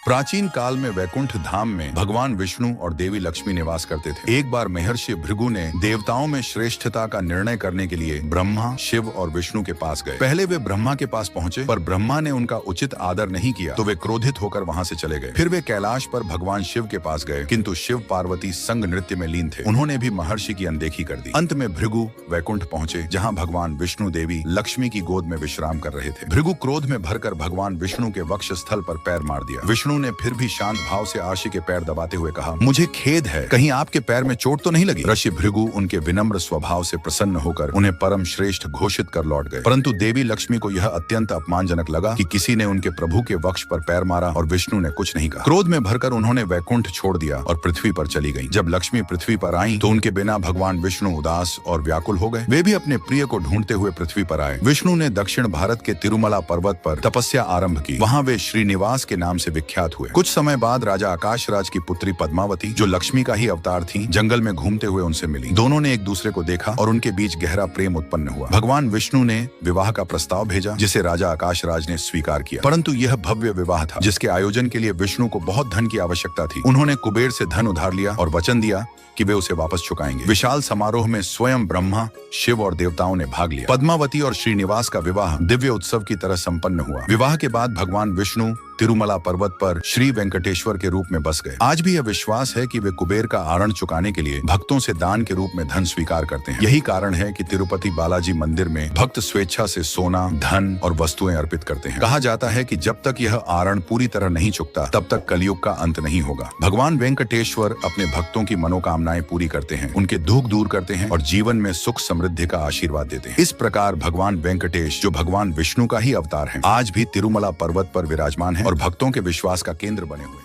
प्राचीन काल में वैकुंठ धाम में भगवान विष्णु और देवी लक्ष्मी निवास करते थे। एक बार महर्षि भृगु ने देवताओं में श्रेष्ठता का निर्णय करने के लिए ब्रह्मा, शिव और विष्णु के पास गए। पहले वे ब्रह्मा के पास पहुंचे, पर ब्रह्मा ने उनका उचित आदर नहीं किया तो वे क्रोधित होकर वहां से चले गए। फिर वे कैलाश पर भगवान शिव के पास गए, किंतु शिव पार्वती संग नृत्य में लीन थे। उन्होंने भी महर्षि की अनदेखी कर दी। अंत में भृगु वैकुंठ पहुंचे, जहाँ भगवान विष्णु देवी लक्ष्मी की गोद में विश्राम कर रहे थे। भृगु क्रोध में भरकर भगवान विष्णु के वक्ष स्थल पर पैर मार दिया। विष्णु ने फिर भी शांत भाव से आशी के पैर दबाते हुए कहा, मुझे खेद है, कहीं आपके पैर में चोट तो नहीं लगी? ऋषि भृगु उनके विनम्र स्वभाव से प्रसन्न होकर उन्हें परम श्रेष्ठ घोषित कर लौट गए। परंतु देवी लक्ष्मी को यह अत्यंत अपमानजनक लगा कि किसी ने उनके प्रभु के वक्ष पर पैर मारा और विष्णु ने कुछ नहीं कहा। क्रोध में भरकर उन्होंने वैकुंठ छोड़ दिया और पृथ्वी पर चली गईं। जब लक्ष्मी पृथ्वी पर आईं, तो उनके बिना भगवान विष्णु उदास और व्याकुल हो गए। वे भी अपने प्रिय को ढूंढते हुए पृथ्वी पर आए। विष्णु ने दक्षिण भारत के तिरुमला पर्वत पर तपस्या आरंभ की। वहाँ वे श्रीनिवास के नाम से विख्यात हुए। कुछ समय बाद राजा आकाशराज की पुत्री पद्मावती, जो लक्ष्मी का ही अवतार थी, जंगल में घूमते हुए उनसे मिली। दोनों ने एक दूसरे को देखा और उनके बीच गहरा प्रेम उत्पन्न हुआ। भगवान विष्णु ने विवाह का प्रस्ताव भेजा, जिसे राजा आकाशराज ने स्वीकार किया। परंतु यह भव्य विवाह था, जिसके आयोजन के लिए विष्णु को बहुत धन की आवश्यकता थी। उन्होंने कुबेर से धन उधार लिया और वचन दिया कि वे उसे वापस चुकाएंगे। विशाल समारोह में स्वयं ब्रह्मा, शिव और देवताओं ने भाग लिया। पद्मावती और श्रीनिवास का विवाह दिव्य उत्सव की तरह संपन्न हुआ। विवाह के बाद भगवान विष्णु तिरुमला पर्वत पर श्री वेंकटेश्वर के रूप में बस गए। आज भी यह विश्वास है कि वे कुबेर का आरण चुकाने के लिए भक्तों से दान के रूप में धन स्वीकार करते हैं। यही कारण है कि तिरुपति बालाजी मंदिर में भक्त स्वेच्छा से सोना, धन और वस्तुएं अर्पित करते हैं। कहा जाता है कि जब तक यह आरण पूरी तरह नहीं चुकता, तब तक कलयुग का अंत नहीं होगा। भगवान वेंकटेश्वर अपने भक्तों की मनोकामनाएं पूरी करते हैं, उनके दुख दूर करते हैं और जीवन में सुख समृद्धि का आशीर्वाद देते हैं। इस प्रकार भगवान वेंकटेश, जो भगवान विष्णु का ही अवतार है, आज भी तिरुमला पर्वत पर विराजमान है और भक्तों के विश्वास का केंद्र बने हुए।